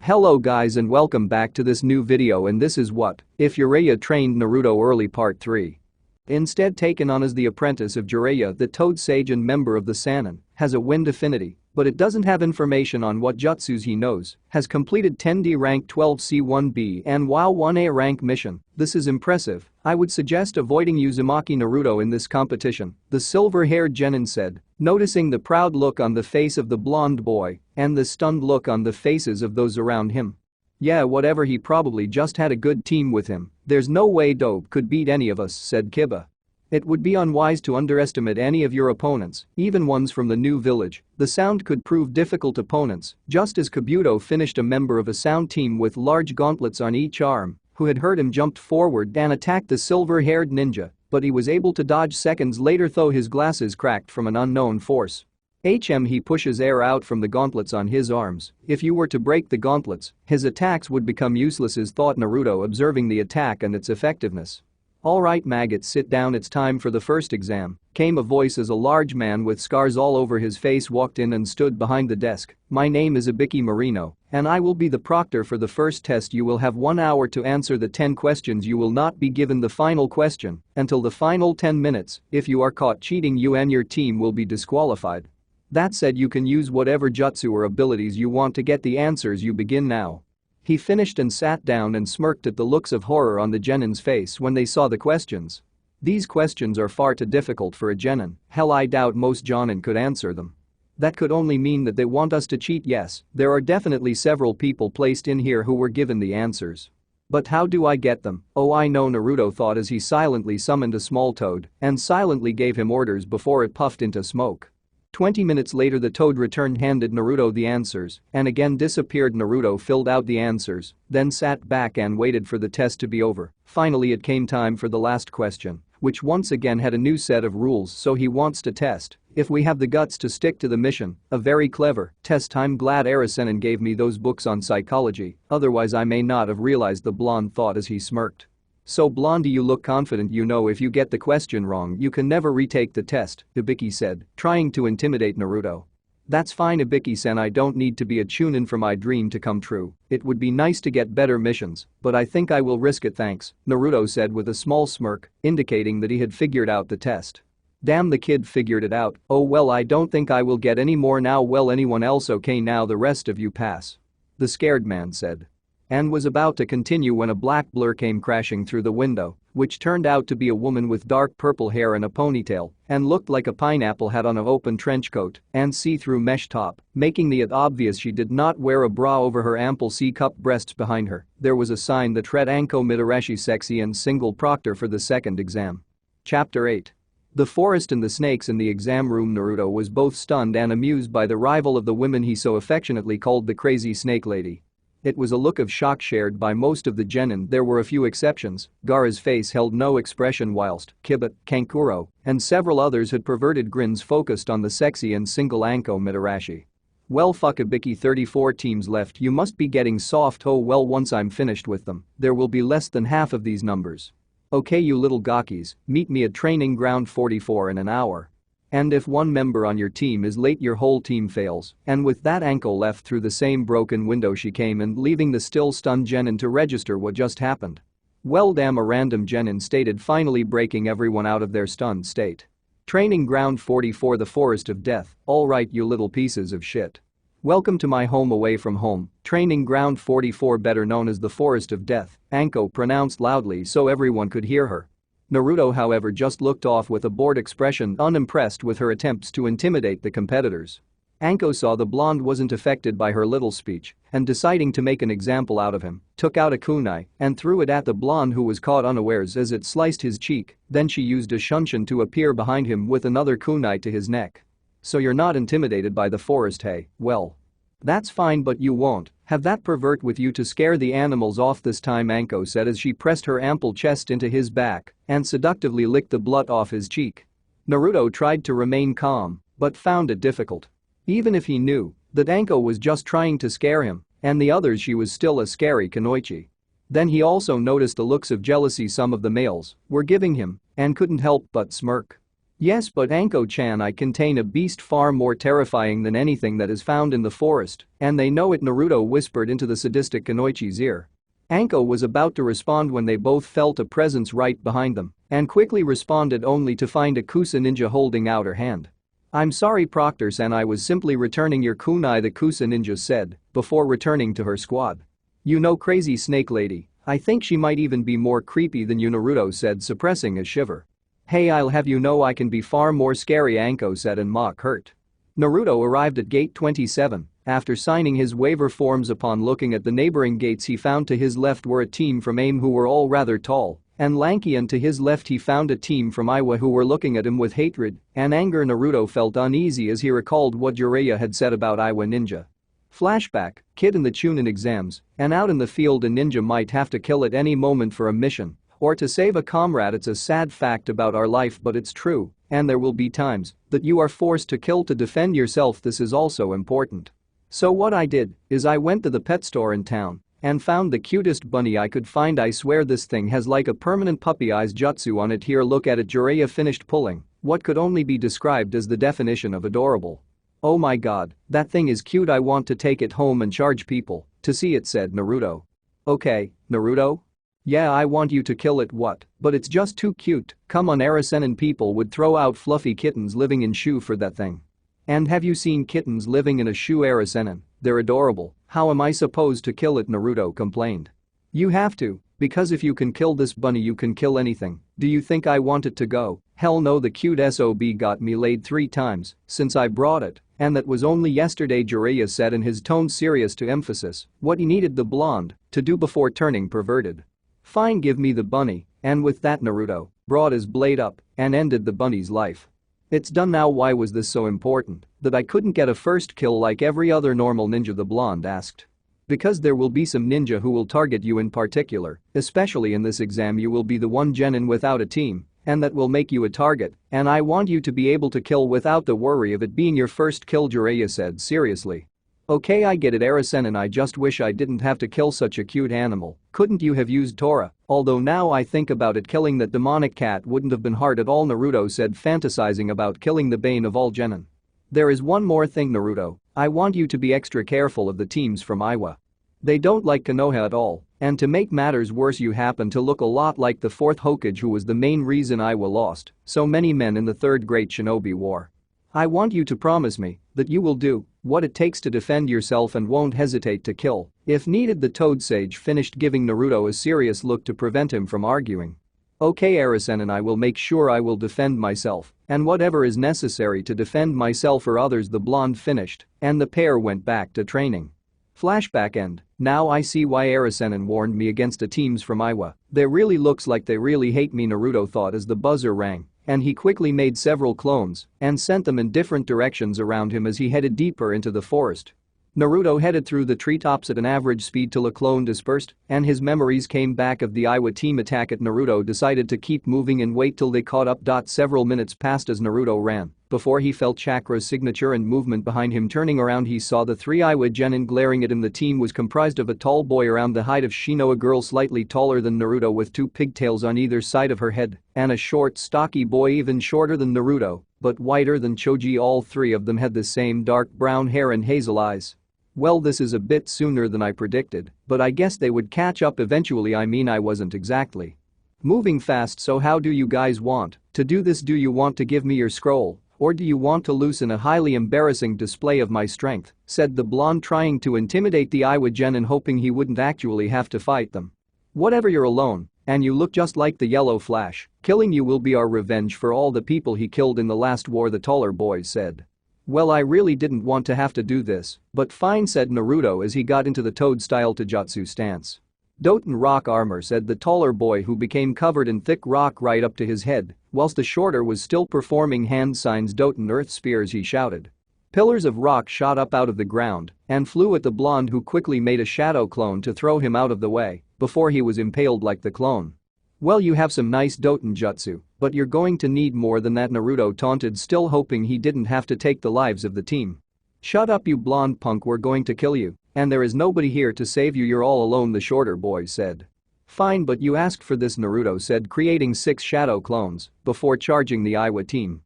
Hello guys and welcome back to this new video, and this is what if Jiraiya trained Naruto early part 3. Instead taken on as the apprentice of Jiraiya, the Toad Sage and member of the Sannin, has a wind affinity, but it doesn't have information on what jutsus he knows, has completed 10D rank 12C1B and WoW 1A rank mission. This is impressive. I would suggest avoiding Uzumaki Naruto in this competition, the silver-haired genin said, noticing the proud look on the face of the blonde boy and the stunned look on the faces of those around him. Yeah, whatever, he probably just had a good team with him. There's no way Dope could beat any of us, said Kiba. It would be unwise to underestimate any of your opponents, even ones from the new village. The Sound could prove difficult opponents, just as Kabuto finished a member of a Sound team with large gauntlets on each arm, who had heard him jumped forward and attacked the silver-haired ninja, but he was able to dodge seconds later though his glasses cracked from an unknown force. He pushes air out from the gauntlets on his arms. If you were to break the gauntlets, his attacks would become useless, thought Naruto, observing the attack and its effectiveness. Alright maggots, sit down, it's time for the first exam, came a voice as a large man with scars all over his face walked in and stood behind the desk. My name is Ibiki Marino, and I will be the proctor for the first test. You will have 1 hour to answer the 10 questions. You will not be given the final question until the final 10 minutes. If you are caught cheating, you and your team will be disqualified. That said, you can use whatever jutsu or abilities you want to get the answers. You begin now. He finished and sat down and smirked at the looks of horror on the genin's face when they saw the questions. These questions are far too difficult for a genin. Hell, I doubt most jonin could answer them. That could only mean that they want us to cheat. Yes, there are definitely several people placed in here who were given the answers. But how do I get them? Oh, I know, Naruto thought as he silently summoned a small toad and silently gave him orders before it puffed into smoke. 20 minutes later the toad returned, handed Naruto the answers, and again disappeared. Naruto filled out the answers, then sat back and waited for the test to be over. Finally it came time for the last question, which once again had a new set of rules, so he wants to test if we have the guts to stick to the mission. A very clever test. I'm glad Arasenin gave me those books on psychology, otherwise I may not have realized, the blonde thought as he smirked. So Blondie, you look confident. You know if you get the question wrong you can never retake the test, Ibiki said, trying to intimidate Naruto. That's fine, Ibiki-sen, I don't need to be a chunin for my dream to come true. It would be nice to get better missions, but I think I will risk it, thanks, Naruto said with a small smirk, indicating that he had figured out the test. Damn, the kid figured it out. Oh well, I don't think I will get any more now. Well, anyone else? Okay, now the rest of you pass, the scared man said, and was about to continue when a black blur came crashing through the window, which turned out to be a woman with dark purple hair and a ponytail and looked like a pineapple, had on an open trench coat and see-through mesh top, making it obvious she did not wear a bra over her ample C-cup breasts. Behind her, there was a sign that read Anko Mitarashi, sexy and single, proctor for the second exam. Chapter 8. The forest and the snakes. In the exam room, Naruto was both stunned and amused by the rival of the women he so affectionately called the crazy snake lady. It was a look of shock shared by most of the genin. There were a few exceptions. Gaara's face held no expression whilst Kiba, Kankuro, and several others had perverted grins focused on the sexy and single Anko Mitarashi. Well, fuck, Ibiki, 34 teams left. You must be getting soft. Oh well, once I'm finished with them, there will be less than half of these numbers. Okay, you little gakis, meet me at training ground 44 in an hour. And if one member on your team is late, your whole team fails. And with that, Anko left through the same broken window she came in, leaving the still stunned genin to register what just happened. Well, damn, a random genin stated, finally breaking everyone out of their stunned state. Training ground 44, the forest of death. Alright, you little pieces of shit. Welcome to my home away from home, training ground 44, better known as the forest of death, Anko pronounced loudly so everyone could hear her. Naruto, however, just looked off with a bored expression, unimpressed with her attempts to intimidate the competitors. Anko saw the blonde wasn't affected by her little speech and, deciding to make an example out of him, took out a kunai and threw it at the blonde, who was caught unawares as it sliced his cheek. Then she used a shunshin to appear behind him with another kunai to his neck. So you're not intimidated by the forest, hey? Well, that's fine, but you won't have that pervert with you to scare the animals off this time, Anko said as she pressed her ample chest into his back and seductively licked the blood off his cheek. Naruto tried to remain calm but found it difficult. Even if he knew that Anko was just trying to scare him and the others, she was still a scary kunoichi. Then he also noticed the looks of jealousy some of the males were giving him and couldn't help but smirk. Yes, but Anko-chan, I contain a beast far more terrifying than anything that is found in the forest, and they know it, Naruto whispered into the sadistic Kunoichi's ear. Anko was about to respond when they both felt a presence right behind them and quickly responded only to find a Kusa ninja holding out her hand. I'm sorry Proctor-san, I was simply returning your kunai, the Kusa ninja said before returning to her squad. You know, crazy snake lady, I think she might even be more creepy than you, Naruto said, suppressing a shiver. Hey, I'll have you know I can be far more scary, Anko said in mock hurt. Naruto arrived at gate 27 after signing his waiver forms. Upon looking at the neighboring gates, he found to his left were a team from AIM who were all rather tall and lanky, and to his left he found a team from Iowa who were looking at him with hatred and anger. Naruto felt uneasy as he recalled what Jiraiya had said about Iowa ninja. Flashback, kid in the Chunin exams, and out in the field a ninja might have to kill at any moment for a mission or to save a comrade. It's a sad fact about our life, but it's true, and there will be times that you are forced to kill to defend yourself. This is also important. So what I did is I went to the pet store in town and found the cutest bunny I could find. I swear this thing has like a permanent puppy eyes jutsu on it. Here, look at it. Jiraiya finished pulling what could only be described as the definition of adorable. Oh my god, that thing is cute. I want to take it home and charge people to see it, said Naruto. Okay, Naruto? Yeah, I want you to kill it. What? But it's just too cute. Come on, Arasenin, people would throw out fluffy kittens living in shoe for that thing. And have you seen kittens living in a shoe, Arasenin? They're adorable. How am I supposed to kill it? Naruto complained. You have to, because if you can kill this bunny you can kill anything. Do you think I want it to go? Hell no, the cute SOB got me laid 3 times since I brought it, and that was only yesterday, Jiraiya said in his tone serious to emphasis what he needed the blonde to do before turning perverted. Fine, give me the bunny, and with that Naruto brought his blade up and ended the bunny's life. It's done now. Why was this so important that I couldn't get a first kill like every other normal ninja? The blonde asked. Because there will be some ninja who will target you in particular, especially in this exam. You will be the one genin without a team, and that will make you a target, and I want you to be able to kill without the worry of it being your first kill, Jiraiya said seriously. Okay, I get it, Arasenin, I just wish I didn't have to kill such a cute animal. Couldn't you have used Tora? Although now I think about it, killing that demonic cat wouldn't have been hard at all, Naruto said, fantasizing about killing the bane of all genin. There is one more thing, Naruto. I want you to be extra careful of the teams from Iowa. They don't like Konoha at all, and to make matters worse you happen to look a lot like the 4th Hokage, who was the main reason Iowa lost so many men in the 3rd Great Shinobi War. I want you to promise me that you will do what it takes to defend yourself and won't hesitate to kill if needed. The Toad Sage finished, giving Naruto a serious look to prevent him from arguing. Okay, Arasenin, I will make sure I will defend myself and whatever is necessary to defend myself or others, the blonde finished, and the pair went back to training. Flashback end. Now I see why Arasenin warned me against the teams from Iowa. They really looks like they really hate me, Naruto thought as the buzzer rang, and he quickly made several clones and sent them in different directions around him as he headed deeper into the forest. Naruto headed through the treetops at an average speed till a clone dispersed and his memories came back of the Iowa team attack. Naruto decided to keep moving and wait till they caught up. Several minutes passed as Naruto ran before he felt Chakra's signature and movement behind him. Turning around, he saw the 3 Iowa genin glaring at him. The team was comprised of a tall boy around the height of Shino, a girl slightly taller than Naruto with 2 pigtails on either side of her head, and a short, stocky boy even shorter than Naruto but whiter than Choji. All 3 of them had the same dark brown hair and hazel eyes. Well, this is a bit sooner than I predicted, but I guess they would catch up eventually. I mean, I wasn't exactly moving fast, so how do you guys want to do this? Do you want to give me your scroll, or do you want to loosen a highly embarrassing display of my strength? Said the blonde, trying to intimidate the Iowa genin, hoping he wouldn't actually have to fight them. Whatever, you're alone, and you look just like the Yellow Flash. Killing you will be our revenge for all the people he killed in the last war, the taller boy said. Well, I really didn't want to have to do this, but fine, said Naruto as he got into the toad-style Taijutsu stance. Doten rock armor, said the taller boy, who became covered in thick rock right up to his head, whilst the shorter was still performing hand signs. Doten earth spears, he shouted. Pillars of rock shot up out of the ground and flew at the blonde, who quickly made a shadow clone to throw him out of the way before he was impaled like the clone. Well, you have some nice Doten jutsu, but you're going to need more than that, Naruto taunted, still hoping he didn't have to take the lives of the team. Shut up, you blonde punk, we're going to kill you, and there is nobody here to save you, you're all alone, the shorter boy said. Fine, but you asked for this, Naruto said, creating 6 shadow clones before charging the Iowa team.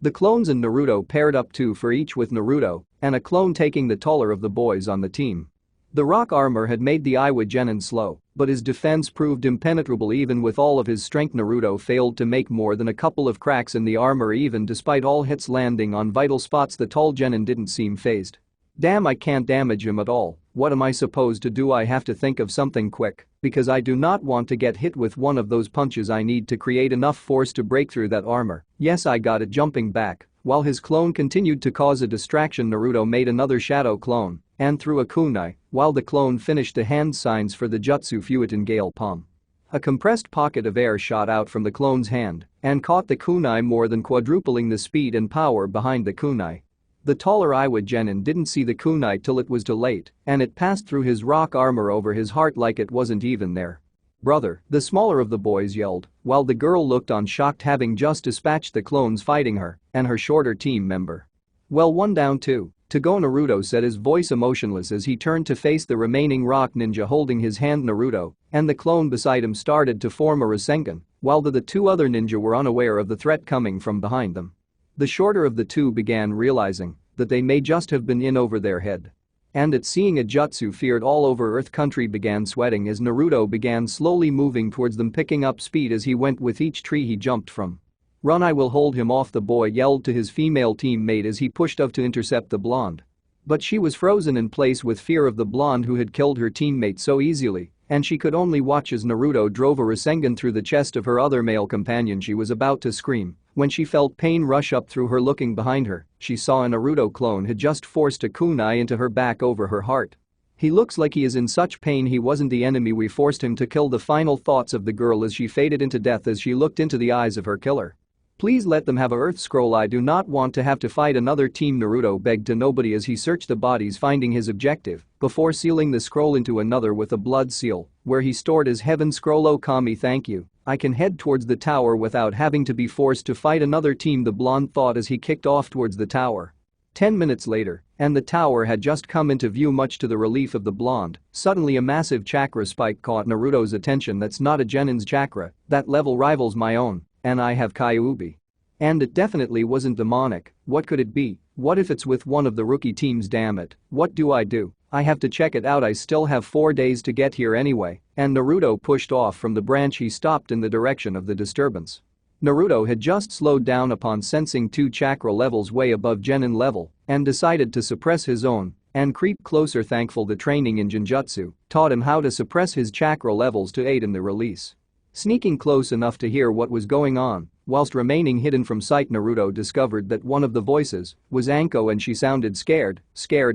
The clones and Naruto paired up 2 for each with Naruto and a clone taking the taller of the boys on the team. The rock armor had made the Iwa Genin slow, but his defense proved impenetrable even with all of his strength. Naruto failed to make more than a couple of cracks in the armor even despite all hits landing on vital spots. The tall Genin didn't seem phased. Damn, I can't damage him at all, what am I supposed to do? I have to think of something quick, because I do not want to get hit with one of those punches. I need to create enough force to break through that armor. Yes, I got it. Jumping back, while his clone continued to cause a distraction, Naruto made another shadow clone and threw a kunai, while the clone finished the hand signs for the jutsu Fuetin Gale Palm. A compressed pocket of air shot out from the clone's hand and caught the kunai, more than quadrupling the speed and power behind the kunai. The taller Iwa Genin didn't see the kunai till it was too late, and it passed through his rock armor over his heart like it wasn't even there. "Brother," the smaller of the boys yelled, while the girl looked on shocked, having just dispatched the clones fighting her and her shorter team member. "Well, one down two to go," Naruto said, his voice emotionless as he turned to face the remaining rock ninja holding his hand. Naruto and the clone beside him started to form a Rasengan, while the 2 other ninja were unaware of the threat coming from behind them. The shorter of the 2 began realizing that they may just have been in over their head. And at seeing a jutsu feared all over Earth country began sweating as Naruto began slowly moving towards them, picking up speed as he went with each tree he jumped from. "Run, I will hold him off," the boy yelled to his female teammate as he pushed up to intercept the blonde. But she was frozen in place with fear of the blonde who had killed her teammate so easily, and she could only watch as Naruto drove a Rasengan through the chest of her other male companion. She was about to scream when she felt pain rush up through her. Looking behind her, she saw a Naruto clone had just forced a kunai into her back over her heart. "He looks like he is in such pain. He wasn't the enemy. We forced him to kill." The final thoughts of the girl as she faded into death as she looked into the eyes of her killer. "Please let them have a Earth Scroll. I do not want to have to fight another team," Naruto begged to nobody as he searched the bodies, finding his objective before sealing the scroll into another with a blood seal, where he stored his heaven scroll. "Oh Kami, thank you. I can head towards the tower without having to be forced to fight another team," the blonde thought as he kicked off towards the tower. 10 minutes later, and the tower had just come into view. Much to the relief of the blonde, suddenly a massive chakra spike caught Naruto's attention. "That's not a Genin's chakra, that level rivals my own, and I have Kyuubi. And it definitely wasn't demonic. What could it be? What if it's with one of the rookie teams? Damn it, what do? I have to check it out. I still have 4 days to get here anyway." And Naruto pushed off from the branch. He stopped in the direction of the disturbance. Naruto had just slowed down upon sensing 2 chakra levels way above Genin level and decided to suppress his own and creep closer. Thankful the training in Genjutsu taught him how to suppress his chakra levels to aid in the release. Sneaking close enough to hear what was going on, whilst remaining hidden from sight, Naruto discovered that one of the voices was Anko, and she sounded scared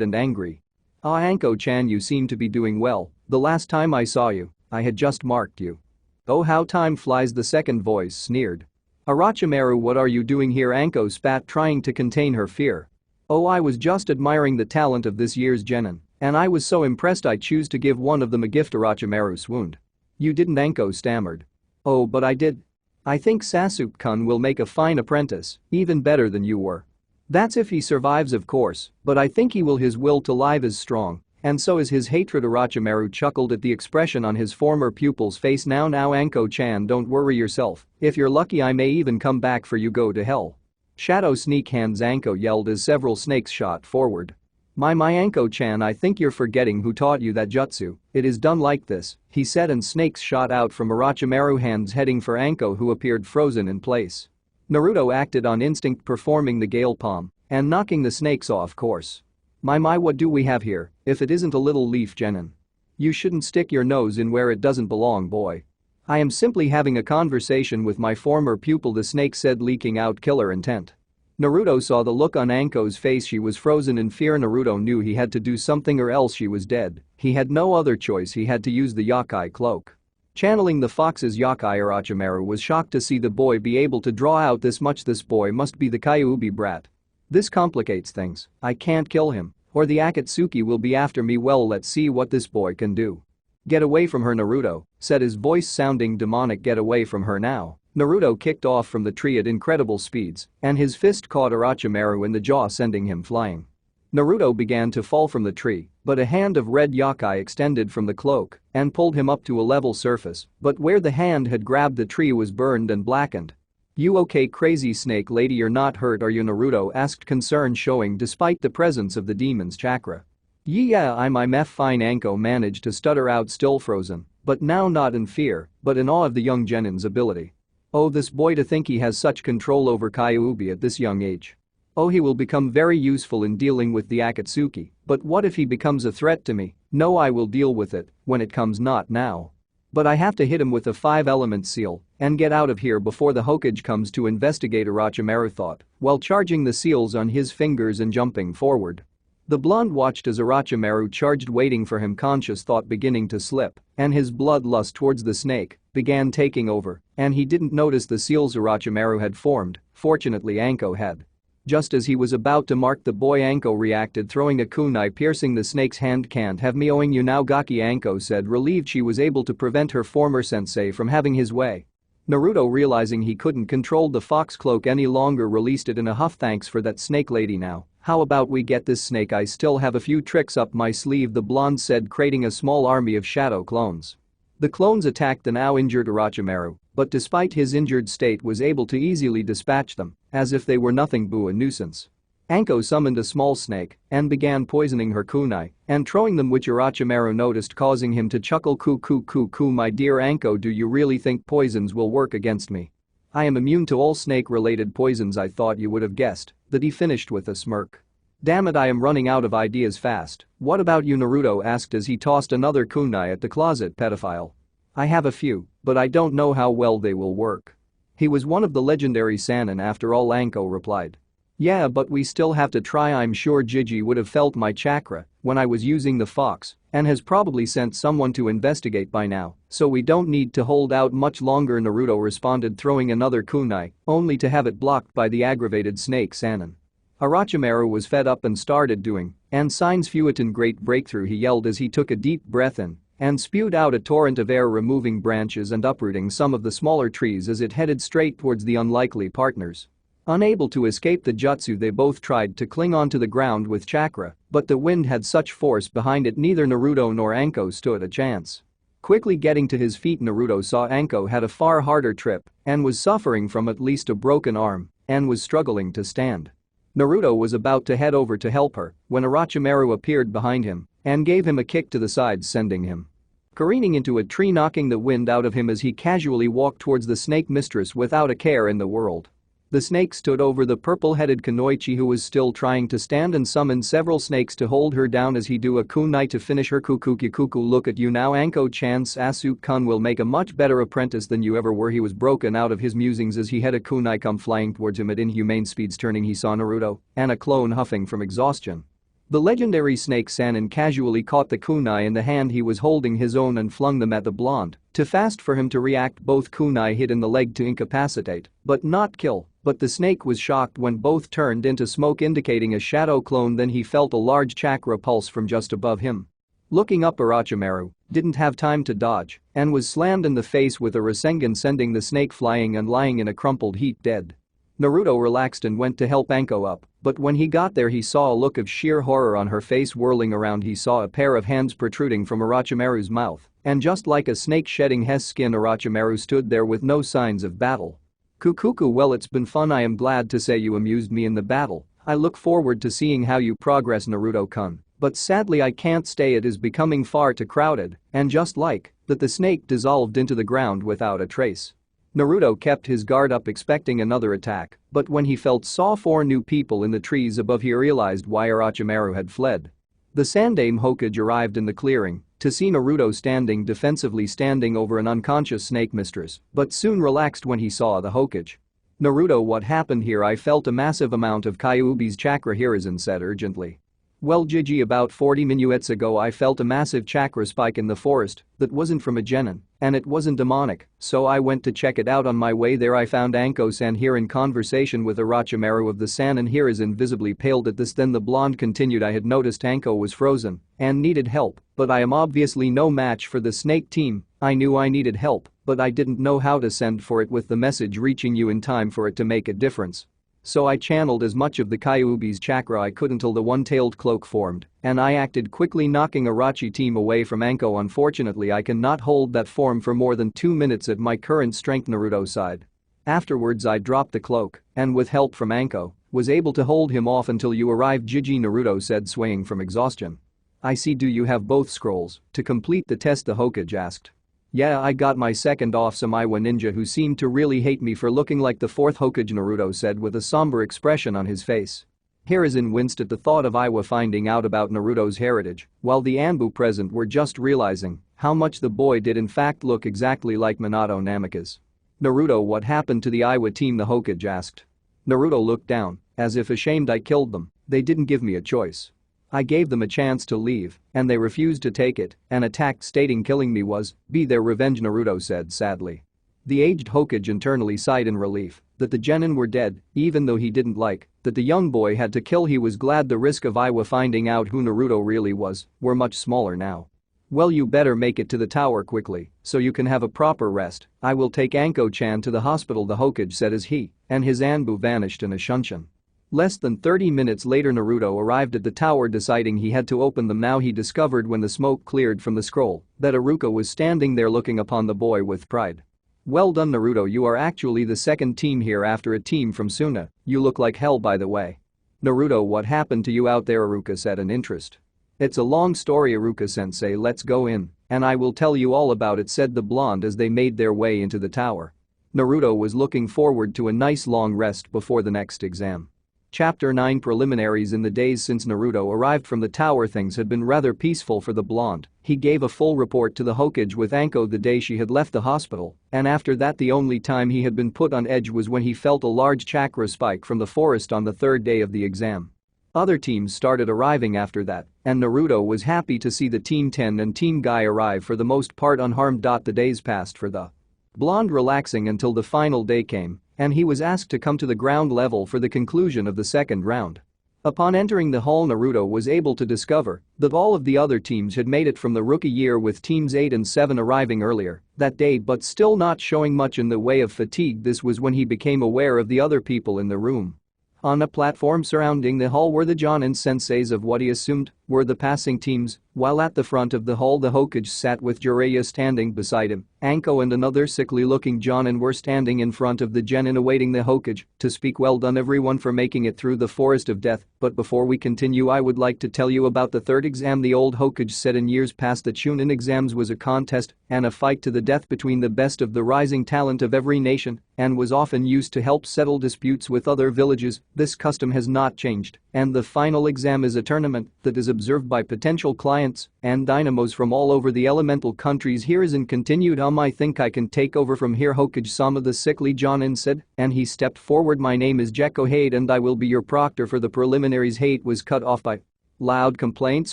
and angry. "Ah, Anko-chan, you seem to be doing well. The last time I saw you, I had just marked you." "Oh, how time flies," the second voice sneered. "Orochimaru, what are you doing here?" Anko spat, trying to contain her fear. "Oh, I was just admiring the talent of this year's Genin, and I was so impressed I choose to give one of them a gift." Orochimaru swooned. "You didn't," Anko stammered. "Oh, but I did. I think Sasuke-kun will make a fine apprentice, even better than you were." "That's if he survives, of course, but I think he will. His will to live is strong, and so is his hatred." Orochimaru chuckled at the expression on his former pupil's face. Now Anko-chan, don't worry yourself. If you're lucky, I may even come back for you. Go to hell." "Shadow sneak hands," Anko yelled as several snakes shot forward. My Anko-chan, I think you're forgetting who taught you that jutsu. It is done like this," he said, and snakes shot out from Orochimaru hands heading for Anko, who appeared frozen in place. Naruto acted on instinct, performing the Gale Palm and knocking the snakes off course. My, what do we have here if it isn't a little leaf Genin? You shouldn't stick your nose in where it doesn't belong, boy. I am simply having a conversation with my former pupil," the snake said, leaking out killer intent. Naruto saw the look on Anko's face. She was frozen in fear. Naruto knew he had to do something or else she was dead. He had no other choice. He had to use the Yokai cloak. Channeling the fox's Yokai, Orochimaru was shocked to see the boy be able to draw out this much. This boy must be the Kyuubi brat. This complicates things. I can't kill him, or the Akatsuki will be after me. Well, let's see what this boy can do. "Get away from her," Naruto said, his voice sounding demonic. "Get away from her now." Naruto kicked off from the tree at incredible speeds, and his fist caught Orochimaru in the jaw, sending him flying. Naruto began to fall from the tree, but a hand of red Yokai extended from the cloak and pulled him up to a level surface, but where the hand had grabbed the tree was burned and blackened. "You okay, crazy snake lady, you're not hurt are you?" Naruto asked, concern showing despite the presence of the demon's chakra. "Yeah, I'm fine," Anko managed to stutter out, still frozen, but now not in fear, but in awe of the young genin's ability. Oh, this boy, to think he has such control over Kyuubi at this young age. Oh, he will become very useful in dealing with the Akatsuki, but what if he becomes a threat to me? No, I will deal with it when it comes, not now. But I have to hit him with a 5-element seal and get out of here before the Hokage comes to investigate, Orochimaru thought, while charging the seals on his fingers and jumping forward. The blonde watched as Orochimaru charged, waiting for him, conscious thought beginning to slip, and his bloodlust towards the snake began taking over, and he didn't notice the seals Orochimaru had formed. Fortunately, Anko had. Just as he was about to mark the boy, Anko reacted, throwing a kunai piercing the snake's hand. "Can't have me owing you now, Gaki," Anko said, relieved she was able to prevent her former sensei from having his way. Naruto, realizing he couldn't control the fox cloak any longer, released it in a huff. "Thanks for that, snake lady. Now, how about we get this snake? I still have a few tricks up my sleeve," the blonde said, creating a small army of shadow clones. The clones attacked the now injured Orochimaru, but despite his injured state was able to easily dispatch them, as if they were nothing but a nuisance. Anko summoned a small snake and began poisoning her kunai and throwing them, which Orochimaru noticed, causing him to chuckle. Coo, my dear Anko, do you really think poisons will work against me? I am immune to all snake-related poisons. I thought you would have guessed that," he finished with a smirk. "Damn it, I am running out of ideas fast. What about you?" Naruto asked as he tossed another kunai at the closet pedophile. "I have a few, but I don't know how well they will work. He was one of the legendary Sannin after all," Anko replied. "Yeah, but we still have to try. I'm sure Gigi would have felt my chakra when I was using the fox and has probably sent someone to investigate by now, so we don't need to hold out much longer," Naruto responded, throwing another kunai, only to have it blocked by the aggravated snake Sannin. Orochimaru was fed up and started doing and signs fuetin great breakthrough, he yelled as he took a deep breath in and spewed out a torrent of air, removing branches and uprooting some of the smaller trees as it headed straight towards the unlikely partners. Unable to escape the jutsu, they both tried to cling onto the ground with chakra, but the wind had such force behind it neither Naruto nor Anko stood a chance. Quickly getting to his feet, Naruto saw Anko had a far harder trip and was suffering from at least a broken arm and was struggling to stand. Naruto was about to head over to help her when Orochimaru appeared behind him and gave him a kick to the side, sending him careening into a tree, knocking the wind out of him as he casually walked towards the snake mistress without a care in the world. The snake stood over the purple-headed Kunoichi, who was still trying to stand, and summoned several snakes to hold her down as he do a kunai to finish her. Kuku, look at you now, Anko-chan. Sasuke-kun will make a much better apprentice than you ever were." He was broken out of his musings as he had a kunai come flying towards him at inhumane speeds. Turning, he saw Naruto and a clone huffing from exhaustion. The legendary snake Sannin casually caught the kunai in the hand he was holding his own and flung them at the blonde. Too fast for him to react, both kunai hit in the leg to incapacitate, but not kill. But the snake was shocked when both turned into smoke, indicating a shadow clone. Then he felt a large chakra pulse from just above him. Looking up, Orochimaru didn't have time to dodge and was slammed in the face with a Rasengan, sending the snake flying and lying in a crumpled heap dead. Naruto relaxed and went to help Anko up, but when he got there he saw a look of sheer horror on her face. Whirling around, he saw a pair of hands protruding from Orochimaru's mouth, and just like a snake shedding his skin, Orochimaru stood there with no signs of battle. Kuku, well, it's been fun. I am glad to say you amused me in the battle. I look forward to seeing how you progress, Naruto-kun. But sadly I can't stay, it is becoming far too crowded, and just like that, the snake dissolved into the ground without a trace. Naruto kept his guard up, expecting another attack, but when he saw 4 new people in the trees above, he realized why Orochimaru had fled. The Sandaime Hokage arrived in the clearing to see Naruto standing defensively, standing over an unconscious snake mistress, but soon relaxed when he saw the Hokage. "Naruto, what happened here? I felt a massive amount of Kyuubi's chakra," Hiruzen said urgently. "Well, Gigi, about 40 minutes ago I felt a massive chakra spike in the forest that wasn't from a genin, and it wasn't demonic, so I went to check it out. On my way there I found Anko-san here in conversation with Orochimaru of the Sannin." Hiruzen visibly paled at this, then the blonde continued, "I had noticed Anko was frozen and needed help, but I am obviously no match for the snake team. I knew I needed help, but I didn't know how to send for it with the message reaching you in time for it to make a difference. So I channeled as much of the Kyuubi's chakra I could until the one-tailed cloak formed, and I acted quickly, knocking Orochi team away from Anko. Unfortunately I cannot hold that form for more than 2 minutes at my current strength," Naruto sighed. Afterwards I dropped the cloak and with help from Anko, was able to hold him off until you arrived, Jiji, Naruto said, swaying from exhaustion. I see, do you have both scrolls to complete the test, the Hokage asked. Yeah, I got my second off some Iwa ninja who seemed to really hate me for looking like the fourth Hokage, Naruto said with a somber expression on his face. Hiruzen winced at the thought of Iwa finding out about Naruto's heritage, while the Anbu present were just realizing how much the boy did in fact look exactly like Minato Namikaze. Naruto, what happened to the Iwa team, the Hokage asked. Naruto looked down, as if ashamed. I killed them, they didn't give me a choice. I gave them a chance to leave, and they refused to take it and attacked, stating killing me was be their revenge, Naruto said sadly. The aged Hokage internally sighed in relief that the genin were dead, even though he didn't like that the young boy had to kill. He was glad the risk of Iwa finding out who Naruto really was were much smaller now. Well, you better make it to the tower quickly so you can have a proper rest. I will take Anko-chan to the hospital, the Hokage said as he and his Anbu vanished in a shunshin. Less than 30 minutes later, Naruto arrived at the tower, deciding he had to open them. Now he discovered, when the smoke cleared from the scroll, that Iruka was standing there looking upon the boy with pride. Well done, Naruto, you are actually the second team here after a team from Suna. You look like hell, by the way. Naruto, what happened to you out there, Iruka said in interest. It's a long story, Iruka-sensei, let's go in and I will tell you all about it, said the blonde as they made their way into the tower. Naruto was looking forward to a nice long rest before the next exam. Chapter 9 Preliminaries. In the days since Naruto arrived from the tower, things had been rather peaceful for the blonde. He gave a full report to the Hokage with Anko the day she had left the hospital, and after that the only time he had been put on edge was when he felt a large chakra spike from the forest on the third day of the exam. Other teams started arriving after that, and Naruto was happy to see the Team 10 and Team Guy arrive for the most part unharmed. The days passed for the blonde, relaxing until the final day came, and he was asked to come to the ground level for the conclusion of the second round. Upon entering the hall, Naruto was able to discover that all of the other teams had made it from the rookie year, with teams 8 and 7 arriving earlier that day but still not showing much in the way of fatigue. This was when he became aware of the other people in the room. On a platform surrounding the hall were the Jonin senseis of what he assumed were the passing teams, while at the front of the hall the Hokage sat with Jiraiya standing beside him. Anko and another sickly-looking Jonin were standing in front of the genin awaiting the Hokage to speak. Well done everyone for making it through the forest of death, but before we continue I would like to tell you about the third exam. The old Hokage said in years past that Chunin exams was a contest and a fight to the death between the best of the rising talent of every nation and was often used to help settle disputes with other villages. This custom has not changed, and the final exam is a tournament that is observed by potential clients and dynamos from all over the elemental countries. Hiruzen continued. I think I can take over from here, Hokage-sama, the sickly Jonin said, and he stepped forward. My name is Gekko Hate and I will be your proctor for the preliminaries. Hate was cut off by loud complaints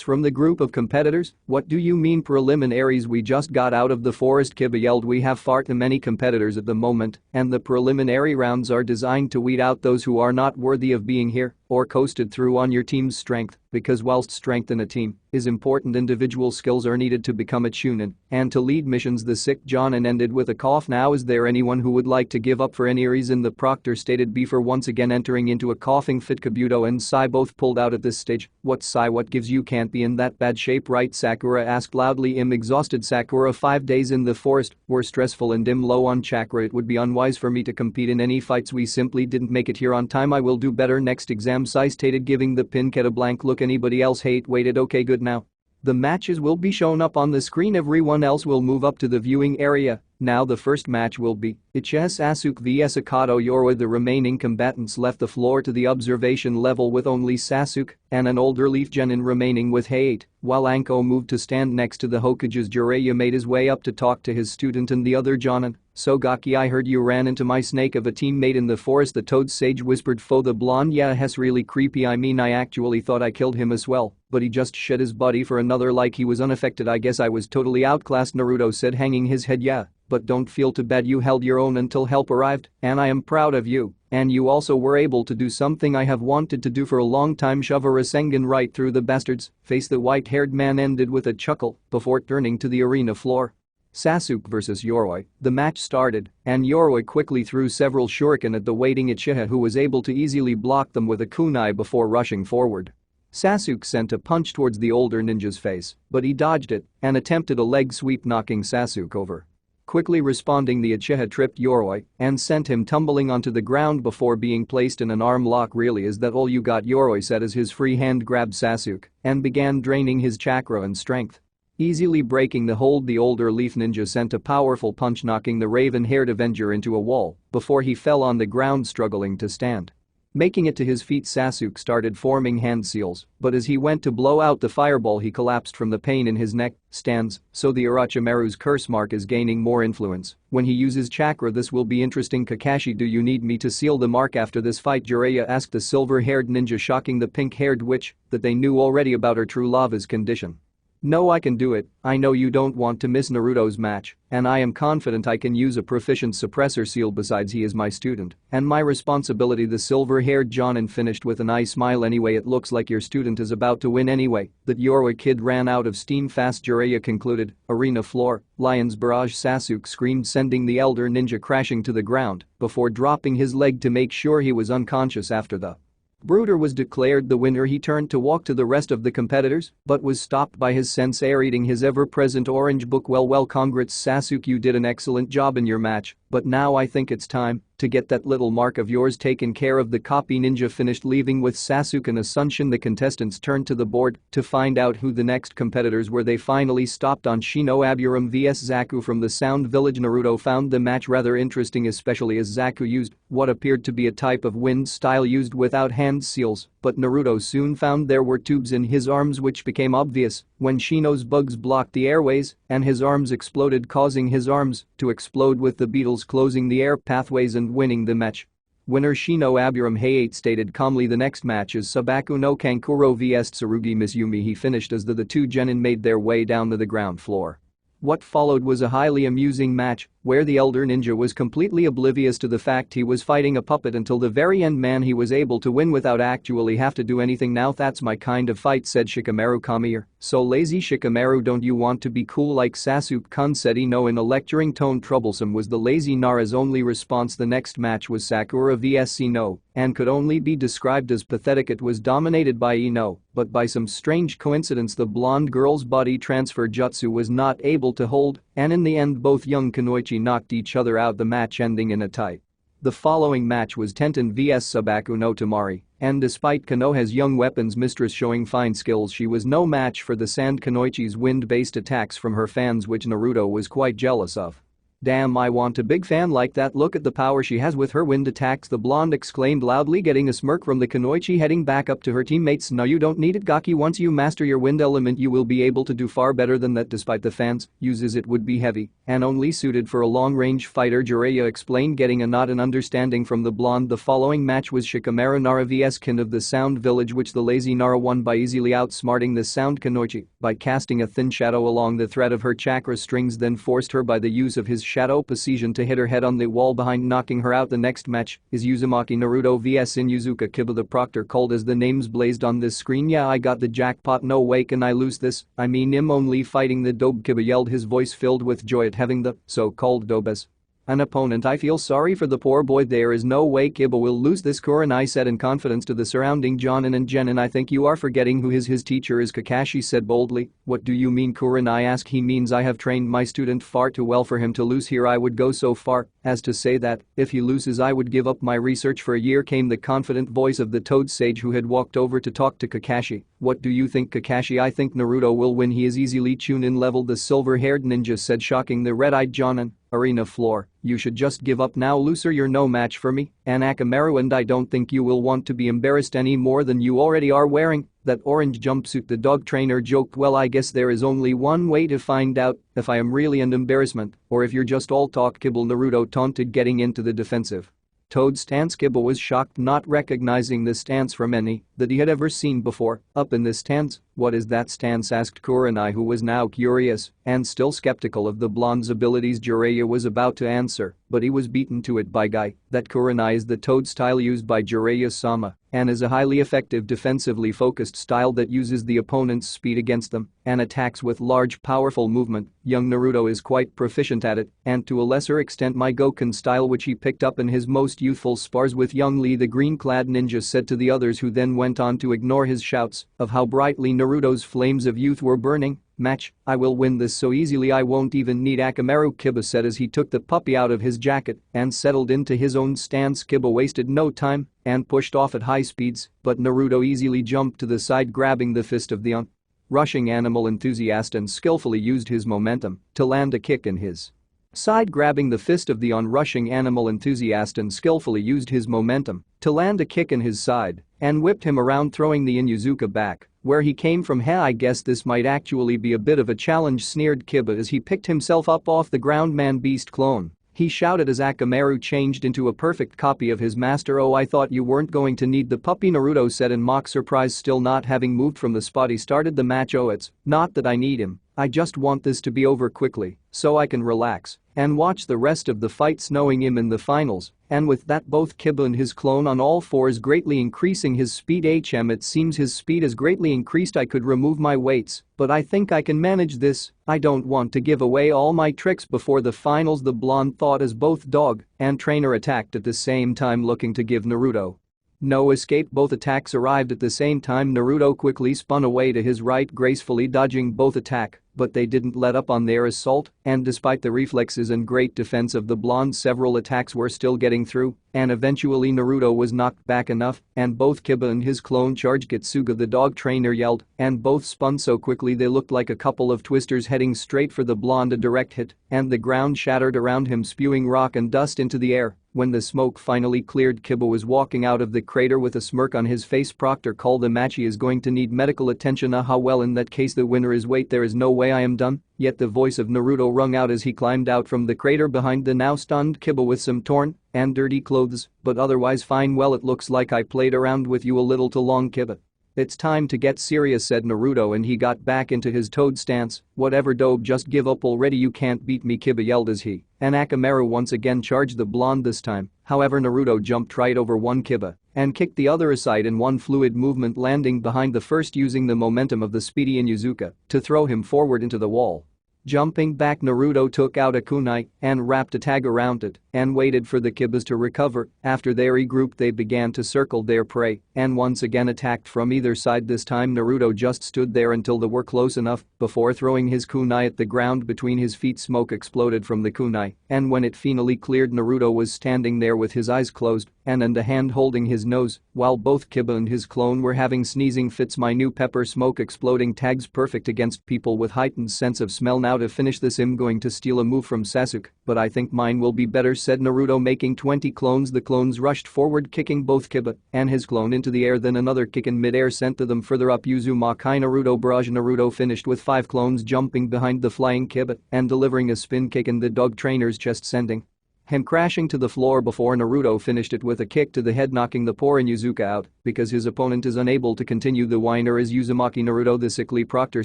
from the group of competitors. What do you mean preliminaries? We just got out of the forest, Kiba yelled. We have far too many competitors at the moment, and the preliminary rounds are designed to weed out those who are not worthy of being here or coasted through on your team's strength, because whilst strength in a team is important, individual skills are needed to become a chunin and to lead missions. The sick Jonin ended with a cough. Now is there anyone who would like to give up for any reason? The proctor stated before once again entering into a coughing fit. Kabuto and Sai both pulled out at this stage. What, Sai, what gives you? Can't be in that bad shape, right? Sakura asked loudly. Exhausted. Sakura, 5 days in the forest were stressful and I'm low on chakra. It would be unwise for me to compete in any fights. We simply didn't make it here on time. I will do better next exam, Sai stated, giving the Pinket a blank look. Anybody else? Hate waited. Okay, good, now the matches will be shown up on the screen. Everyone else will move up to the viewing area. Now the first match will be Ichiha Sasuke vs Akato Yoroi. The remaining combatants left the floor to the observation level with only Sasuke and an older Leaf Genin remaining with Hate, while Anko moved to stand next to the Hokages. Jiraiya made his way up to talk to his student and the other Jonin. So Gaki, I heard you ran into my snake of a teammate in the forest, the Toad Sage whispered. Fo, the blonde, yeah, he's really creepy. I mean, I actually thought I killed him as well, but he just shed his body for another like he was unaffected. I guess I was totally outclassed, Naruto said, hanging his head. Yeah, but don't feel too bad, you held your own until help arrived, and I am proud of you. And you also were able to do something I have wanted to do for a long time. Shove a Rasengan right through the bastard's face. The white-haired man ended with a chuckle before turning to the arena floor. Sasuke vs Yoroi. The match started, and Yoroi quickly threw several shuriken at the waiting Uchiha, who was able to easily block them with a kunai before rushing forward. Sasuke sent a punch towards the older ninja's face, but he dodged it and attempted a leg sweep, knocking Sasuke over. quickly responding the Uchiha tripped Yoroi and sent him tumbling onto the ground before being placed in an arm lock. Really is that all you got, Yoroi said as his free hand grabbed Sasuke and began draining his chakra and strength. Easily breaking the hold, the older Leaf Ninja sent a powerful punch, knocking the raven-haired Avenger into a wall before he fell on the ground struggling to stand. Making it to his feet, Sasuke started forming hand seals, but as he went to blow out the fireball he collapsed from the pain in his neck. Stands, so the Orochimaru's curse mark is gaining more influence. When he uses chakra, this will be interesting. Kakashi, do you need me to seal the mark after this fight? Jiraiya asked the silver-haired ninja, shocking the pink-haired witch that they knew already about her true lava's condition. No, I can do it. I know you don't want to miss Naruto's match, and I am confident I can use a proficient suppressor seal. Besides, he is my student and my responsibility. The silver-haired Jonin finished with an eye smile. Anyway, it looks like your student is about to win anyway. That Yoroi kid ran out of steam fast, Jiraiya concluded. Arena floor, Lion's Barrage, Sasuke screamed, sending the elder ninja crashing to the ground before dropping his leg to make sure he was unconscious. After the Brooder was declared the winner, he turned to walk to the rest of the competitors but was stopped by his sensei reading his ever-present orange book. Well, congrats Sasuke, you did an excellent job in your match, but now I think it's time to get that little mark of yours taken care of. The copy ninja finished leaving with Sasuke and Asuncion. The contestants turned to the board to find out who the next competitors were. They finally stopped on Shinoaburam vs Zaku from the Sound Village. Naruto found the match rather interesting, especially as Zaku used what appeared to be a type of wind style used without hand seals, but Naruto soon found there were tubes in his arms, which became obvious when Shino's bugs blocked the airways and his arms exploded, causing his arms to explode with the beetles closing the air pathways and winning the match. Winner Shinoaburam Hayate stated calmly. The next match is Sabaku no Kankuro vs Tsurugi Mizumi. He finished as the two genin made their way down to the ground floor. What followed was a highly amusing match where the elder ninja was completely oblivious to the fact he was fighting a puppet until the very end. Man, he was able to win without actually have to do anything. Now that's my kind of fight, said Shikamaru. Come here. So lazy, Shikamaru, don't you want to be cool like Sasuke-kun, said Ino in a lecturing tone. Troublesome was the lazy Nara's only response. The next match was Sakura vs Ino and could only be described as pathetic. It was dominated by Ino, but by some strange coincidence the blonde girl's body transfer jutsu was not able to hold, and in the end both young Kunoichi knocked each other out, the match ending in a tie. The following match was Tenten vs Sabaku no Tamari, and despite Konoha's young weapons mistress showing fine skills, she was no match for the Sand Kunoichi's wind-based attacks from her fans, which Naruto was quite jealous of. Damn, I want a big fan like that. Look at the power she has with her wind attacks, the blonde exclaimed loudly, getting a smirk from the Kunoichi. Heading back up to her teammates, no, you don't need it, Gaki. Once you master your wind element you will be able to do far better than that. Despite the fans' uses, it would be heavy and only suited for a long-range fighter, Jiraiya explained, getting a nod and understanding from the blonde. The following match was Shikamaru Nara vs Kin of the Sound Village, which the lazy Nara won by easily outsmarting the Sound Kunoichi by casting a thin shadow along the thread of her chakra strings, then forced her by the use of his shadow precision to hit her head on the wall behind, knocking her out. The next match is Uzumaki Naruto vs Inuzuka Kiba. The proctor called as the names blazed on this screen. Yeah, I got the jackpot, no way can I lose this, I mean I'm only fighting the dope, Kiba yelled, his voice filled with joy at having the so-called dope as an opponent. I feel sorry for the poor boy, there is no way Kiba will lose this, Kurenai said in confidence to the surrounding Jonin and Genin. I think you are forgetting who his teacher is, Kakashi said boldly. What do you mean, Kurenai asked. He means I have trained my student far too well for him to lose here. I would go so far as to say that if he loses I would give up my research for a year, came the confident voice of the Toad Sage, who had walked over to talk to Kakashi. What do you think, Kakashi? I think Naruto will win, he is easily Chunin level, the silver-haired ninja said, shocking the red-eyed Jonin. Arena floor, you should just give up now, loser, you're no match for me, Anakamaru, and I don't think you will want to be embarrassed any more than you already are wearing that orange jumpsuit, the dog trainer joked. Well, I guess there is only one way to find out if I am really an embarrassment or if you're just all talk, Kibble, Naruto taunted, getting into the defensive Toad's stance. Kibble was shocked, not recognizing this stance from any that he had ever seen before. Up in this stance? What is that stance, asked Kurenai, who was now curious and still skeptical of the blonde's abilities. Jiraiya was about to answer, but he was beaten to it by Guy. That Kurenai is the Toad style used by Jiraiya-sama and is a highly effective defensively focused style that uses the opponent's speed against them and attacks with large powerful movement. Young Naruto is quite proficient at it, and to a lesser extent my Goken style, which he picked up in his most youthful spars with young Lee, the green-clad ninja said to the others, who then went on to ignore his shouts of how brightly Naruto's flames of youth were burning. Match, I will win this so easily I won't even need Akamaru, Kiba said as he took the puppy out of his jacket and settled into his own stance. Kiba wasted no time and pushed off at high speeds, but Naruto easily jumped to the side, grabbing the fist of the rushing animal enthusiast and skillfully used his momentum to land a kick in his side, grabbing the fist of the onrushing animal enthusiast and skillfully used his momentum to land a kick in his side and whipped him around, throwing the Inuzuka back where he came from. I guess this might actually be a bit of a challenge, sneered Kiba as he picked himself up off the ground. Man beast clone, he shouted as Akamaru changed into a perfect copy of his master. Oh, I thought you weren't going to need the puppy, Naruto said in mock surprise, still not having moved from the spot he started the match. Oh, it's not that I need him, I just want this to be over quickly so I can relax and watch the rest of the fights knowing him in the finals. And with that, both Kiba and his clone on all fours, greatly increasing his speed. It seems his speed has greatly increased. I could remove my weights, but I think I can manage this. I don't want to give away all my tricks before the finals, the blonde thought as both dog and trainer attacked at the same time, looking to give Naruto no escape. Both attacks arrived at the same time. Naruto quickly spun away to his right, gracefully dodging both attack, but they didn't let up on their assault, and despite the reflexes and great defense of the blonde, several attacks were still getting through, and eventually Naruto was knocked back enough, and both Kiba and his clone charged. Getsuga, the dog trainer, yelled, and both spun so quickly they looked like a couple of twisters heading straight for the blonde. A direct hit, and the ground shattered around him, spewing rock and dust into the air. When the smoke finally cleared, Kiba was walking out of the crater with a smirk on his face. Proctor called the match. He is going to need medical attention. Well, in that case the winner is. Wait, there is no way I am done yet, the voice of Naruto rung out as he climbed out from the crater behind the now stunned Kiba with some torn and dirty clothes, but otherwise fine. Well, it looks like I played around with you a little too long, Kiba. It's time to get serious, said Naruto, and he got back into his toad stance. Whatever, dope, just give up already, you can't beat me, Kiba yelled as he and Akamaru once again charged the blonde. This time, however, Naruto jumped right over one Kiba and kicked the other aside in one fluid movement, landing behind the first, using the momentum of the speedy Inuzuka to throw him forward into the wall. Jumping back, Naruto took out a kunai and wrapped a tag around it and waited for the Kibas to recover. After they regrouped, they began to circle their prey and once again attacked from either side. This time Naruto just stood there until they were close enough before throwing his kunai at the ground between his feet. Smoke exploded from the kunai, and when it finally cleared, Naruto was standing there with his eyes closed and a hand holding his nose while both Kiba and his clone were having sneezing fits. My new pepper smoke exploding tags, perfect against people with heightened sense of smell. Now to finish this, I'm going to steal a move from Sasuke, but I think mine will be better, said Naruto, making 20 clones. The clones rushed forward, kicking both Kiba and his clone into the air, then another kick in midair sent them further up. Uzumaki Naruto barrage. Naruto finished with 5 clones jumping behind the flying Kiba and delivering a spin kick in the dog trainer's chest, sending him crashing to the floor before Naruto finished it with a kick to the head, knocking the poor Inuzuka out because his opponent is unable to continue. The whiner is Uzumaki Naruto, the sickly Proctor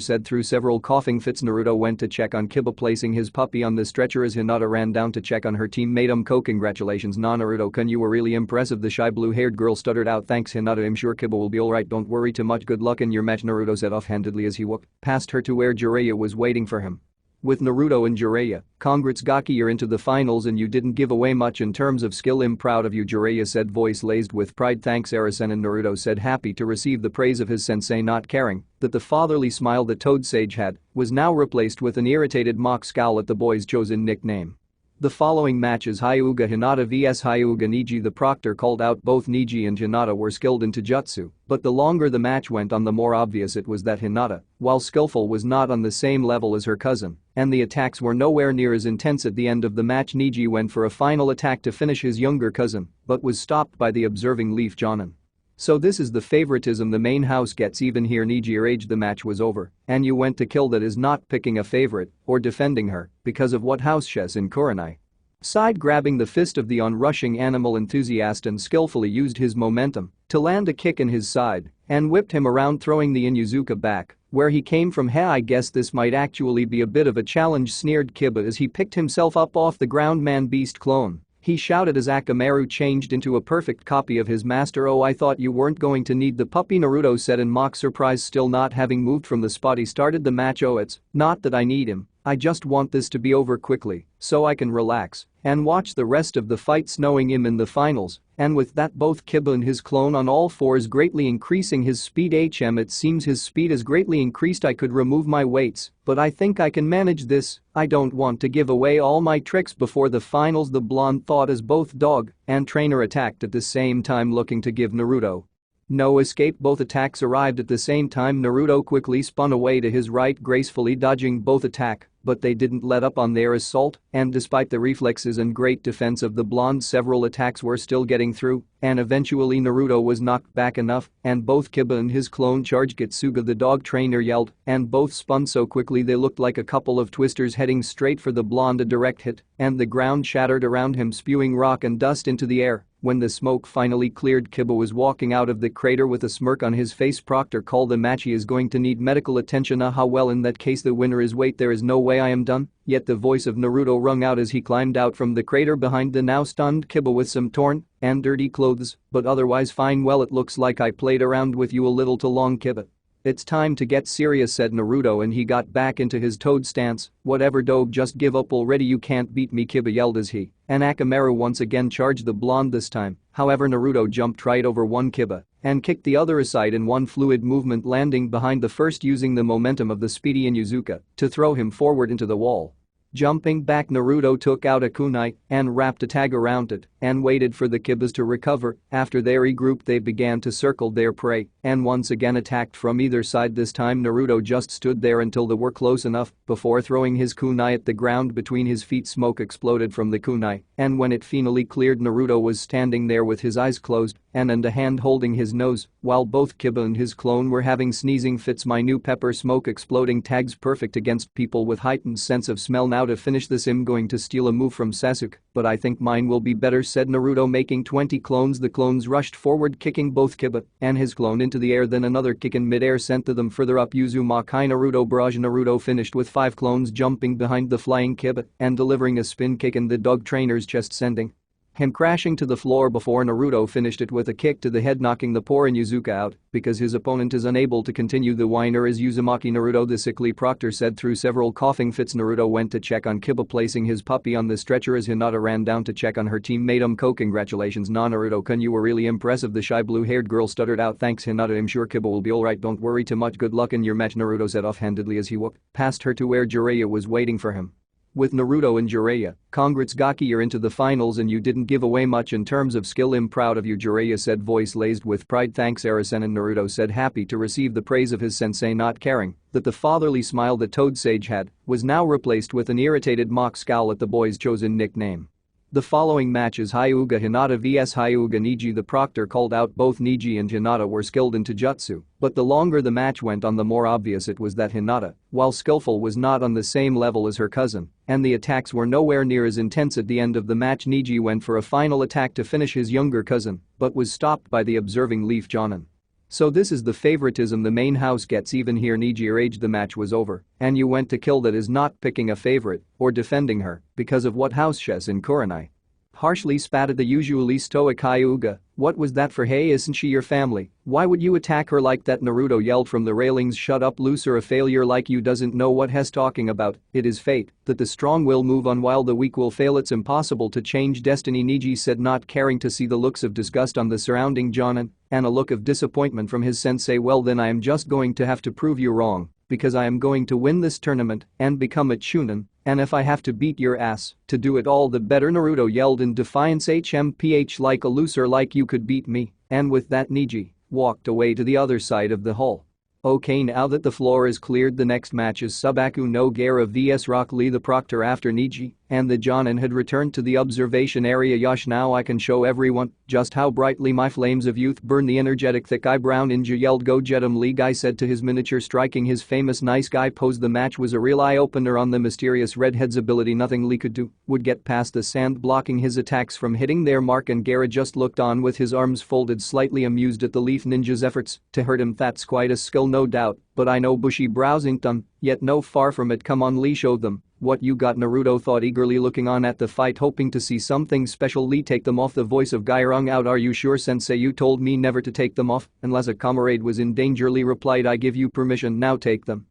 said through several coughing fits. Naruto went to check on Kiba, placing his puppy on the stretcher as Hinata ran down to check on her teammate Umko. Congratulations, Naruto-kun, you were really impressive, the shy blue-haired girl stuttered out. Thanks, Hinata, I'm sure Kiba will be alright, don't worry too much, good luck in your match, Naruto said offhandedly as he walked past her to where Jiraiya was waiting for him. With Naruto and Jiraiya, congrats Gaki, you're into the finals and you didn't give away much in terms of skill, I'm proud of you, Jiraiya said, voice laced with pride. Thanks, Arasen, and Naruto said, happy to receive the praise of his sensei, not caring that the fatherly smile that Toad Sage had was now replaced with an irritated mock scowl at the boy's chosen nickname. The following match is Hyuga Hinata vs Hyuga Niji. The Proctor called out both Niji and Hinata were skilled in Taijutsu, but the longer the match went on, the more obvious it was that Hinata, while skillful, was not on the same level as her cousin, and the attacks were nowhere near as intense. At the end of the match, Niji went for a final attack to finish his younger cousin, but was stopped by the observing Leaf Jonin. So this is the favoritism the main house gets even here. Niji raged the match was over, and you went to kill, that is not picking a favorite or defending her because of what house Shes in Kurenai side, grabbing the fist of the onrushing animal enthusiast and skillfully used his momentum to land a kick in his side and whipped him around, throwing the Inuzuka back where he came from. I guess this might actually be a bit of a challenge, sneered Kiba as he picked himself up off the ground. Man beast clone, he shouted as Akamaru changed into a perfect copy of his master. Oh, I thought you weren't going to need the puppy, Naruto said in mock surprise, still not having moved from the spot he started the match. Oh, it's not that I need him, I just want this to be over quickly so I can relax and watch the rest of the fights knowing him in the finals." And with that, both Kiba and his clone on all fours greatly increasing his speed. It seems his speed is greatly increased. I could remove my weights, but I think I can manage this. I don't want to give away all my tricks before the finals, the blonde thought as both dog and trainer attacked at the same time, looking to give Naruto no escape. Both attacks arrived at the same time. Naruto quickly spun away to his right, gracefully dodging both attack, but they didn't let up on their assault, and despite the reflexes and great defense of the blonde, several attacks were still getting through, and eventually Naruto was knocked back enough, and both Kiba and his clone charged. Getsuga the dog trainer yelled, and both spun so quickly they looked like a couple of twisters heading straight for the blonde. A direct hit, and the ground shattered around him, spewing rock and dust into the air. When the smoke finally cleared, Kiba was walking out of the crater with a smirk on his face. Proctor called the match. He is going to need medical attention. How well, in that case the winner is. Wait, there is no way I am done yet. The voice of Naruto rung out as he climbed out from the crater behind the now stunned Kiba with some torn and dirty clothes, but otherwise fine. Well, it looks like I played around with you a little too long, Kiba. It's time to get serious, said Naruto, and he got back into his toad stance. Whatever, Dobe, just give up already, you can't beat me, Kiba yelled as he and Akamaru once again charged the blonde. This time, however, Naruto jumped right over one Kiba and kicked the other aside in one fluid movement, landing behind the first, using the momentum of the speedy Inuzuka to throw him forward into the wall. Jumping back, Naruto took out a kunai and wrapped a tag around it and waited for the Kibas to recover. After they regrouped, they began to circle their prey and once again attacked from either side. This time Naruto just stood there until they were close enough before throwing his kunai at the ground between his feet. Smoke exploded from the kunai, and when it finally cleared, Naruto was standing there with his eyes closed and a hand holding his nose, while both Kiba and his clone were having sneezing fits. My new pepper smoke exploding tags, perfect against people with heightened sense of smell. Now to finish this, I'm going to steal a move from Sasuke, but I think mine will be better, said Naruto, making 20 clones. The clones rushed forward, kicking both Kiba and his clone into the air, then another kick in midair sent them further up. Uzumaki Naruto barrage. Naruto finished with 5 clones jumping behind the flying Kiba and delivering a spin kick in the dog trainer's chest, sending him crashing to the floor before Naruto finished it with a kick to the head, knocking the poor Inuzuka out because his opponent is unable to continue. The whiner is Uzumaki Naruto, the sickly Proctor said through several coughing fits. Naruto went to check on Kiba, placing his puppy on the stretcher as Hinata ran down to check on her teammate Umko. Congratulations, Naruto-kun, you were really impressive, the shy blue-haired girl stuttered out. Thanks, Hinata, I'm sure Kiba will be alright, don't worry too much, good luck in your match, Naruto said offhandedly as he walked past her to where Jiraiya was waiting for him. With Naruto and Jiraiya, congrats Gaki, you're into the finals and you didn't give away much in terms of skill. I'm proud of you, Jiraiya said, voice laced with pride. Thanks, Arasen, and Naruto said, happy to receive the praise of his sensei, not caring that the fatherly smile that Toad Sage had was now replaced with an irritated mock scowl at the boy's chosen nickname. The following match is Hyuga Hinata vs Hyuga Niji. The Proctor called out both Niji and Hinata were skilled in Taijutsu, but the longer the match went on, the more obvious it was that Hinata, while skillful, was not on the same level as her cousin, and the attacks were nowhere near as intense. At the end of the match, Niji went for a final attack to finish his younger cousin, but was stopped by the observing Leaf Jonin. So this is the favoritism the main house gets even here. Niji raged, the match was over, and you went to kill, that is not picking a favorite or defending her because of what house she's in. Kurenai harshly spat at the usually stoic Hyuga. What was that for? Hey, isn't she your family? Why would you attack her like that? Naruto yelled from the railings. Shut up, loser, a failure like you doesn't know what he's talking about. It is fate that the strong will move on while the weak will fail. It's impossible to change destiny, Niji said, not caring to see the looks of disgust on the surrounding Jonin and a look of disappointment from his sensei. Well, then I am just going to have to prove you wrong, because I am going to win this tournament and become a Chunin, and if I have to beat your ass to do it, all the better, Naruto yelled in defiance. HMPH, like a loser like you could beat me, and with that Niji walked away to the other side of the hall. Okay, now that the floor is cleared, the next match is Subaku no Gaara vs Rock Lee. The Proctor, after Niji and the Jonin had returned to the observation area, Yosh, now I can show everyone just how brightly my flames of youth burn. The energetic thick eyebrow ninja yelled. Go get 'em, Lee Guy said to his miniature, striking his famous nice guy pose. The match was a real eye-opener on the mysterious redhead's ability. Nothing Lee could do would get past the sand blocking his attacks from hitting their mark, and Gaara just looked on with his arms folded, slightly amused at the Leaf Ninja's efforts to hurt him. That's quite a skill, no doubt, but I know bushy brows ain't done yet. No, far from it. Come on, Lee, show them what you got, Naruto thought, eagerly looking on at the fight, hoping to see something special. Lee, take them off. The voice of Guy rung out. Are you sure, sensei? You told me never to take them off unless a comrade was in danger, Lee replied. I give you permission, now take them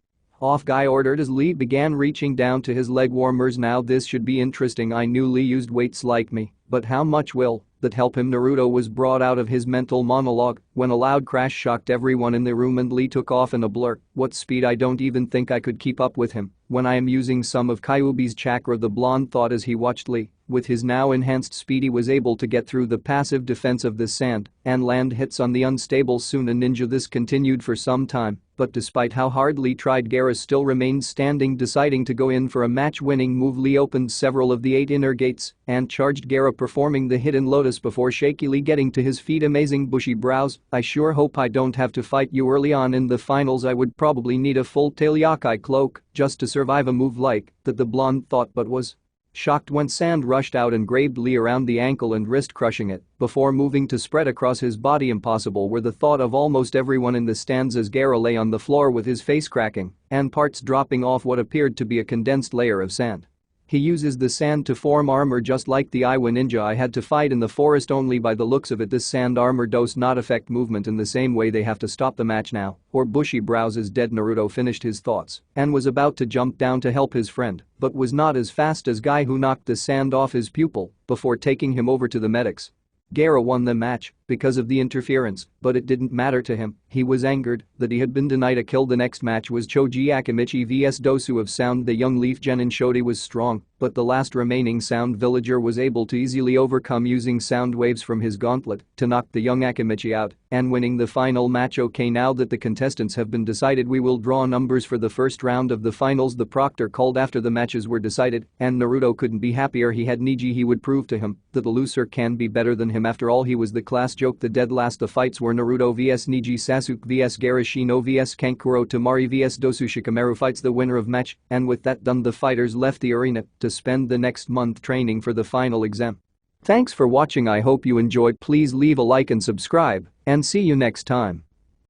Off guy ordered as Lee began reaching down to his leg warmers. Now this should be interesting. I knew Lee used weights like me, but how much will that help him? Naruto was brought out of his mental monologue when a loud crash shocked everyone in the room and Lee took off in a blur. What speed! I don't even think I could keep up with him when I am using some of Kyuubi's chakra, the blonde thought as he watched Lee. With his now enhanced speed he was able to get through the passive defense of the sand and land hits on the unstable Suna ninja. This continued for some time, but despite how hard Lee tried, Gaara still remained standing, deciding to go in for a match-winning move. Lee opened several of the 8 inner gates and charged Gaara, performing the hidden lotus before shakily getting to his feet. Amazing bushy brows. I sure hope I don't have to fight you early on in the finals. I would probably need a full tail Yakai cloak just to survive a move like that, the blonde thought, but was shocked when sand rushed out and grabbed Lee around the ankle and wrist, crushing it before moving to spread across his body. Impossible were the thought of almost everyone in the stands as Gaara lay on the floor with his face cracking and parts dropping off what appeared to be a condensed layer of sand. He uses the sand to form armor just like the Iwa ninja I had to fight in the forest. Only by the looks of it this sand armor does not affect movement in the same way. They have to stop the match now or bushy brows is dead. Naruto finished his thoughts and was about to jump down to help his friend but was not as fast as Guy, who knocked the sand off his pupil before taking him over to the medics. Gaara won the match because of the interference, but it didn't matter to him. He was angered that he had been denied a kill. The next match was Choji Akimichi vs Dosu of Sound. The young Leaf Genin Shodi was strong, but the last remaining Sound villager was able to easily overcome using sound waves from his gauntlet to knock the young Akimichi out and winning the final match. Okay, now that the contestants have been decided, we will draw numbers for the first round of the finals. The proctor called after the matches were decided, and Naruto couldn't be happier. He had Niji. He would prove to him that the loser can be better than him. After all, he was the class joke. The dead last. The fights were Naruto vs Niji, Sasuke vs Garashino vs Kankuro, Temari vs Dosu. Shikamaru fights the winner of match, and with that done the fighters left the arena to spend the next month training for the final exam. Thanks for watching. I hope you enjoyed. Please leave a like and subscribe, and see you next time.